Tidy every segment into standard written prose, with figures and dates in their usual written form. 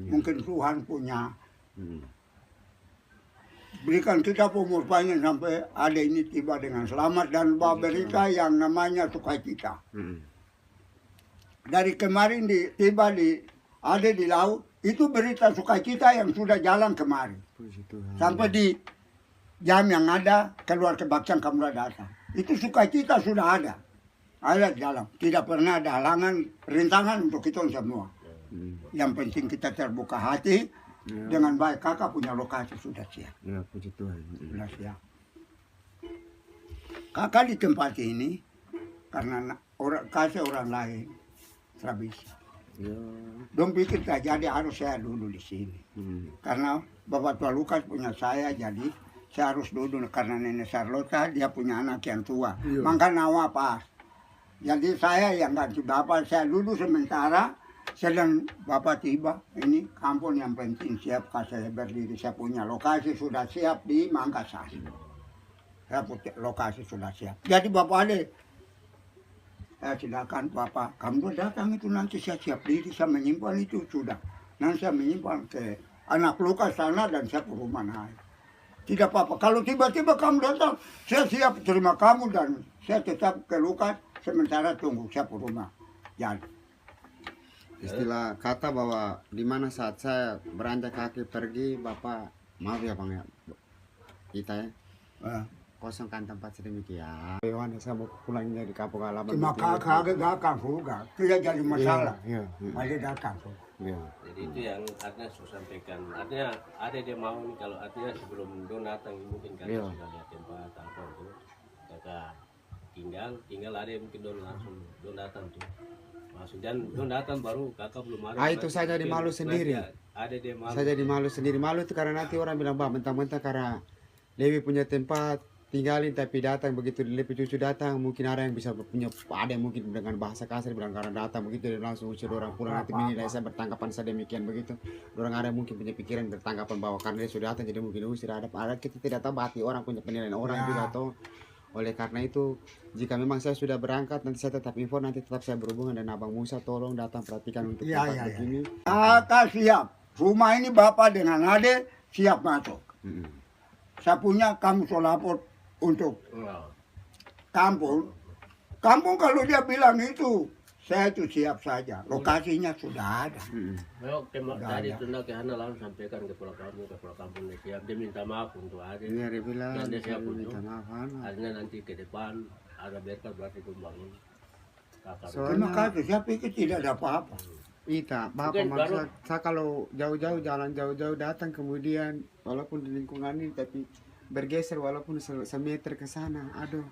Mungkin Tuhan punya berikan kita umur panjang sampai ada ini tiba dengan selamat dan bawa berita yang namanya sukacita. Dari kemarin tiba ada di laut, itu berita sukacita yang sudah jalan kemarin. Sampai di jam yang ada keluar kebaktian kamu datang. Itu sukacita sudah ada. Ada di dalam. Tidak pernah ada halangan, rintangan untuk kita semua. Yang penting kita terbuka hati. Dengan baik, kakak punya lokasi sudah siap. Ya, puji Tuhan. Sudah siap. Kakak di tempat ini karena kasih orang lain tidak bisa. Ya. Dong pikir tak jadi harus saya dulu di sini. Karena Bapak Tua Lukas punya saya, jadi saya harus duduk karena Nenek Charlotta dia punya anak yang tua. Maka nawa pas. Jadi saya yang ganti Bapak, saya duduk sementara. Sedang Bapak tiba, ini kampung yang penting siap saya berdiri. Saya punya lokasi sudah siap di Mangkasar. Saya punya lokasi sudah siap. Jadi Bapak ada, saya silakan Bapak, kamu datang itu nanti saya siap diri, saya menyimpan itu sudah. Nanti saya menyimpan ke anak Lukas sana dan saya ke rumah naik. Tidak apa-apa, kalau tiba-tiba kamu datang, saya siap terima kamu dan saya tetap ke Lukas, sementara tunggu saya ke rumah. Jadi. Istilah kata bahwa di mana saat saya beranjak kaki pergi, Bapak maaf ya Bang ya, kita ya kosongkan tempat sedemikian. Yohanes saya mau pulang jadi kampung halaman. Cuma kakak datang juga, tidak jadi masalah. Masih datang. Jadi itu yang artinya saya sampaikan. Artinya ada dia mau nih kalau artinya sebelum Don datang mungkin kan sudah lihat tempat apa itu. Kakak tinggal ada yang mungkin Don datang tuh. Masuk dan Don datang baru kakak belum ada. Itu saya jadi malu sendiri. Ada dia malu. Saya jadi malu sendiri. Malu itu karena nanti orang bilang bah mentang-mentang karena Lewi punya tempat tinggalin tapi datang begitu Lewi cucu datang mungkin ada yang bisa punya ada yang mungkin dengan bahasa kasar bilang karena datang begitu dia langsung usir orang pulang nanti menilai saya bertanggapan saya demikian begitu. Orang ada mungkin punya pikiran bertanggapan bahwa karena dia sudah datang jadi mungkin usir ada kita tidak tahu hati orang punya penilaian orang juga atau oleh karena itu jika memang saya sudah berangkat nanti saya tetap info nanti tetap saya berhubungan dengan Abang Musa tolong datang perhatikan untuk tempat begini. Kakak siap. Rumah ini Bapak dengan Ade siap masuk. Saya punya kamu lapor untuk kampung. Kampung kalau dia bilang itu saya itu siap saja. Lokasinya sudah ada. Tadi tunda ke Hana langsung sampaikan ke pulau kampung dia siap. Dia minta maaf untuk Ade. Iya dia bilang. Dan dia siap untuk. Minta maaf. Artinya nanti ke depan ada berkat berarti membangun. Terima kasih. Saya pikir tidak ada apa-apa. Ita, Bapak maksud saya kalau jauh-jauh jalan jauh-jauh datang kemudian walaupun di lingkungan ini tapi bergeser walaupun semeter ke sana, aduh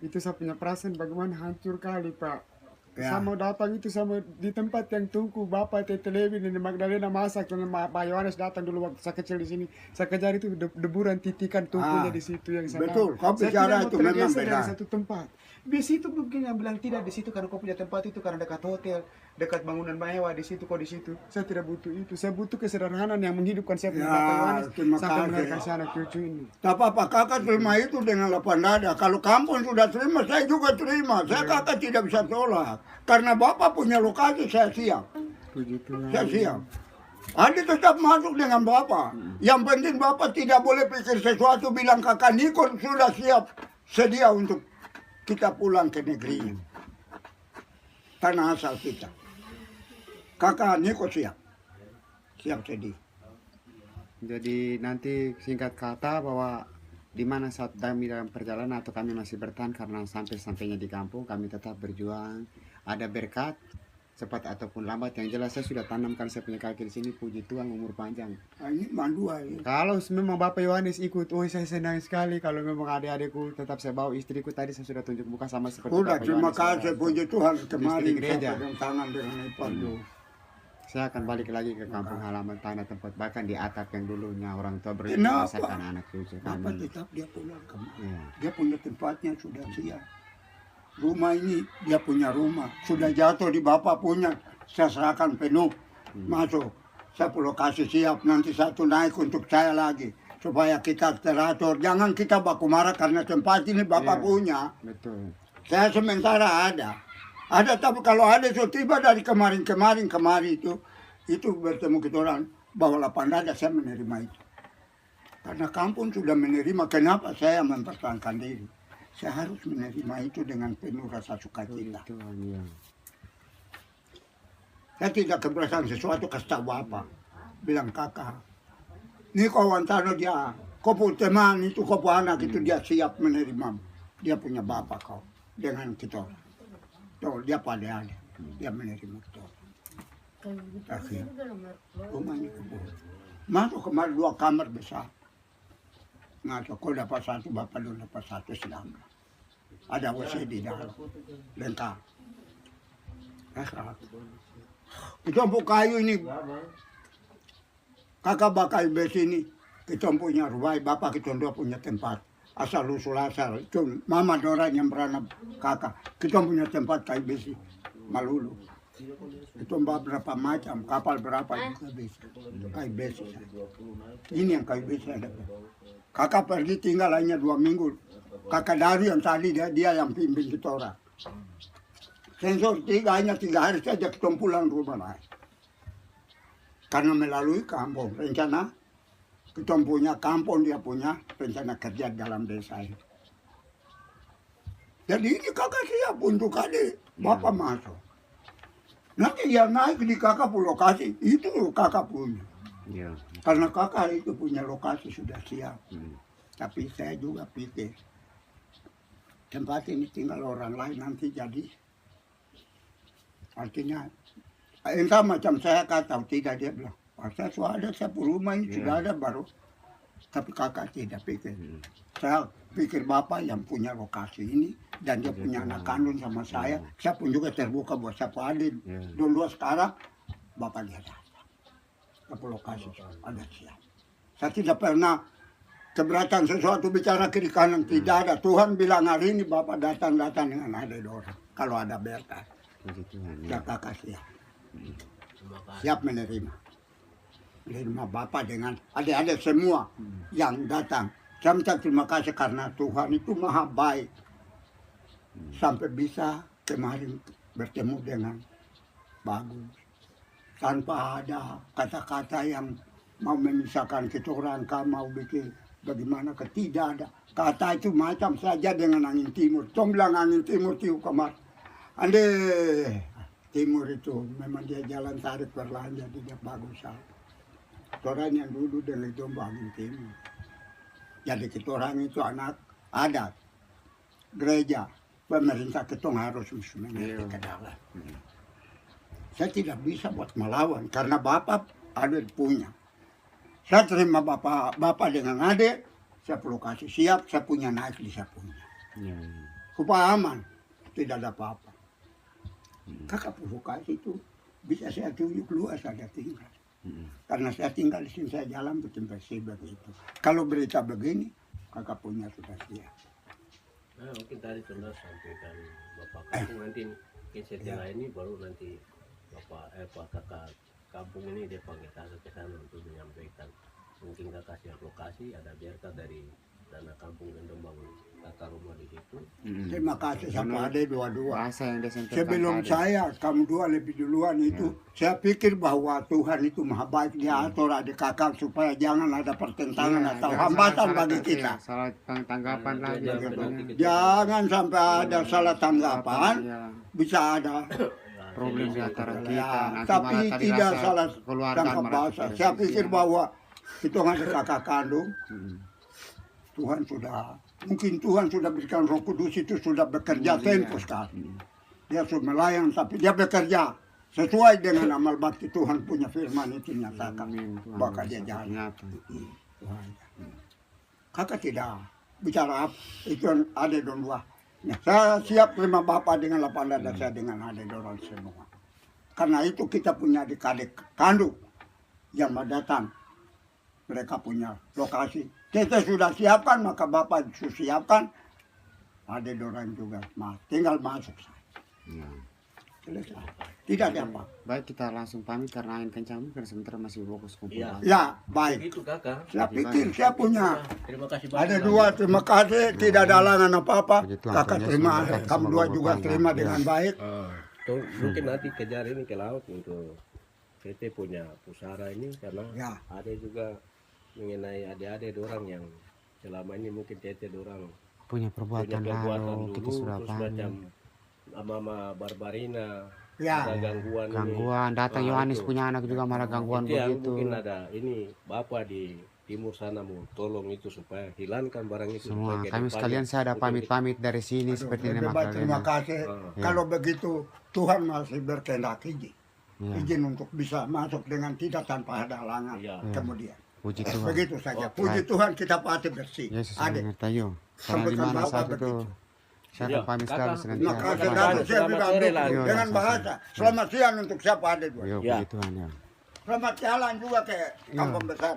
itu saya punya perasaan bagaimana hancur kali Pak. Saya mau datang itu sama di tempat yang tunggu Bapak Tete Lewi dan Magdalena masak dan Pak Yohanes datang dulu waktu saya kecil di sini. Saya kejar itu deburan titikan tungkunya di situ yang saya betul, kau bicara itu memang beda. Dari satu tempat. Di situ mungkin yang bilang tidak di situ karena kau punya tempat itu karena dekat hotel, dekat bangunan mewah di situ kau di situ. Saya tidak butuh itu. Saya butuh kesederhanaan yang menghidupkan saya punya Bapak Yohanes sampai melahirkan si anak cucu ini. Tak apa-apa, kakak terima itu dengan lapang dada. Kalau kampung sudah terima, saya juga terima. Saya kakak tidak bisa tolak. Karena Bapak punya lokasi, saya siap. Saya siap. Adi tetap masuk dengan Bapak. Yang penting Bapak tidak boleh pikir sesuatu bilang kakak Niko sudah siap sedia untuk kita pulang ke negeri. Tanah asal kita. Kakak Niko siap. Siap sedia. Jadi nanti singkat kata bahwa di mana saat kami dalam perjalanan atau kami masih bertahan karena sampai-sampainya di kampung kami tetap berjuang. Ada berkat cepat ataupun lambat yang jelas saya sudah tanamkan saya punya kaki di sini puji Tuhan umur panjang. Ini mandua ini. Kalau memang Bapak Yohanes ikut, oh saya senang sekali kalau memang adik-adikku tetap saya bawa istriku tadi saya sudah tunjuk muka sama seperti Udah, Bapak terima Yohanes. kasih puji Tuhan kemarin gereja. saya pegang tangan dengan Ipandu. Saya akan balik lagi ke kampung halaman tanah tempat bahkan di atap yang dulunya orang tua Kenapa? berasakan anak cucu Kenapa kami. tetap dia pulang kemana? Ya. Dia punya tempatnya sudah siap. Rumah ini dia punya rumah. Sudah jatuh di Bapak punya. Saya serahkan penuh. Masuk. Saya perlu kasih siap. Nanti satu naik untuk saya lagi. Supaya kita teratur. Jangan kita baku marah karena tempat ini Bapak punya. Betul. Saya sementara ada. Ada tapi kalau ada so tiba dari kemarin itu. itu bertemu kita orang bahwa lapang dada saya menerima itu. Karena kampung sudah menerima, kenapa saya mempertahankan diri? Saya harus menerima itu dengan penuh rasa sukacita. Tuhan, ya. Saya tidak keberatan sesuatu kasih tahu Bapak. Bilang kakak, ini kawan tano dia, kau teman itu, kau anak itu dia siap menerima. Dia punya bapak kau dengan kita. Tuh, dia pada ada, dia menerima kita. Akhir, rumahnya kebun. Masuk kemarin 2 kamar besar. Ngaco, kau dapat 1, bapak lu dapat 1 sedangkan. Ada WC di dalam, lengkap. Kita kayu ini, kakak bakal besi ini, kita punya rumah, bapak kita punya tempat. Asal usul asal, itu mama Dora yang beranak kakak, kita punya tempat kayu besi, Malulu. Itu berapa macam, kapal berapa juga bisa, kayu besi. Ini yang kayu besi ada. Kakak pergi tinggal hanya 2 minggu, kakak Daru yang tadi dia yang pimpin kita orang. Sensor hanya 3 hari saja kita pulang rumah lain. Karena melalui kampung, rencana kita punya kampung, dia punya rencana kerja dalam desa itu. Jadi ini kakak siap untuk adik, bapak masuk. Nanti dia naik di kakak punya lokasi, itu kakak punya. Ya. Karena kakak itu punya lokasi sudah siap. Tapi saya juga pikir, tempat ini tinggal orang lain nanti jadi. Artinya, entah macam saya kata tidak, dia bilang, saya sudah ada, saya rumah ini sudah ada baru. Tapi kakak tidak pikir. Saya pikir bapak yang punya lokasi ini, dan dia punya anak kandung sama saya pun juga terbuka buat siapa adil. Dulu sekarang, bapak dia datang. Ke lokasi ada siap. Saya tidak pernah keberatan sesuatu bicara kiri kanan, tidak ada. Tuhan bilang hari ini bapak datang dengan ada orang. Kalau ada berkat. Ya kakak siap. Siap menerima. Menerima bapak dengan adik-adik semua yang datang. Saya minta terima kasih karena Tuhan itu maha baik. Sampai bisa kemarin bertemu dengan bagus. Tanpa ada kata-kata yang mau memisahkan kita orang, mau bikin bagaimana, tidak ada. Kata itu macam saja dengan angin timur. Tom bilang angin timur tiup kemar. Ande timur itu memang dia jalan tarik perlahan jadi dia bagus. Orang yang dulu dengan itu angin timur. Jadi kita orang itu anak adat, gereja, pemerintah kita harus mengerti ke dalam. Saya tidak bisa buat melawan karena bapak adik punya. Saya terima bapak dengan adik, saya perlu kasih siap, saya punya naik di saya punya. Supaya aman, tidak ada apa-apa. Kakak perlu kasih itu bisa saya tunjuk luas ada tinggal. Karena saya tinggal di sini, saya jalan bikin bersih begitu. Kalau berita begini, kakak punya sudah siap. Nah, mungkin tadi sudah sampaikan bapak kampung nanti setelah ini baru nanti bapak kakak kampung ini dia panggil kakak ke sana untuk menyampaikan. Mungkin kakak siap lokasi, ada berkat dari dana kampung dan membangun tata rumah di situ. Terima kasih sama adek dua-dua. Bahasa yang disampaikan Sebelum tadi. saya, kamu dua lebih duluan itu, saya pikir bahwa Tuhan itu maha baik, dia atur adik kakak supaya jangan ada pertentangan atau hambatan bagi kita. Salah tanggapan lagi. Jangan sampai ada salah tanggapan, Ya, bisa ada. problem di antara kita. Ya, Nanti tapi malah tadi tidak rasa salah keluarga tangkap malah bahasa. tidak Saya sisi. pikir bahwa itu ada kakak kandung. Tuhan sudah, mungkin Tuhan sudah berikan Roh Kudus itu sudah bekerja tempo sekali. Dia sudah melayang tapi dia bekerja sesuai dengan amal bakti Tuhan punya firman itu nyatakan. Amin, Tuhan. Maka dia jalan. Nyata. Tuhan. Kakak tidak bicara apa, itu ada dua. Nah, saya siap terima Bapak dengan lapang dada saya dengan ada dorong semua. Karena itu kita punya adik-adik kandung yang mau datang. Mereka punya lokasi. Kita sudah siapkan, maka Bapak sudah siapkan. Ada dorong juga, tinggal masuk saja. Ya. Selesai. Tidak ada apa. Baik, kita langsung pamit karena angin kencang karena sementara masih fokus kumpul. Iya. Ya, baik. Begitu kakak. Saya pikir saya punya. Terima kasih banyak. Ada dua, terima kasih. Tidak ada halangan apa-apa. Begitu, Kakak artinya terima, semoga kamu dua juga bertambah. terima Ya. dengan baik. Tuh, mungkin nanti kejar ini ke laut untuk PT punya pusara ini karena Ya. ada juga mengenai adik-adik orang yang selama ini mungkin TT orang punya punya perbuatan perbuatan lalu kita dulu sudah terus pahami. macam Mama Barbarina Ya. ada gangguan ini. Gangguan datang Ah, Yohanes itu. punya anak juga malah gangguan Itu yang begitu. mungkin ada ini Bapak di timur sana mau tolong itu supaya hilangkan barang itu Semua supaya ke kami depannya sekalian saya ada mungkin pamit-pamit dari sini Aduh, seperti ini lebih baik terima Magdalena. kasih. Ah. Kalau begitu Tuhan masih berkehendak izin. Ya. Izin untuk bisa masuk dengan tidak tanpa ada halangan. Iya. Kemudian Puji Tuhan. begitu saja. Oke. Puji Tuhan kita pasti bersih. Yesus Adik. mengerti. Karena Sampai di mana Bapak saat itu begitu. saya Ya, akan pamit Kakak. sekali Maka senantiasa. Selamat sedang saya selamat juga sore lah. duduk dengan Iya, bahasa. Selamat siang untuk siapa ada dua. Yo, Ya. puji Tuhan ya. Selamat jalan juga ke kampung besar.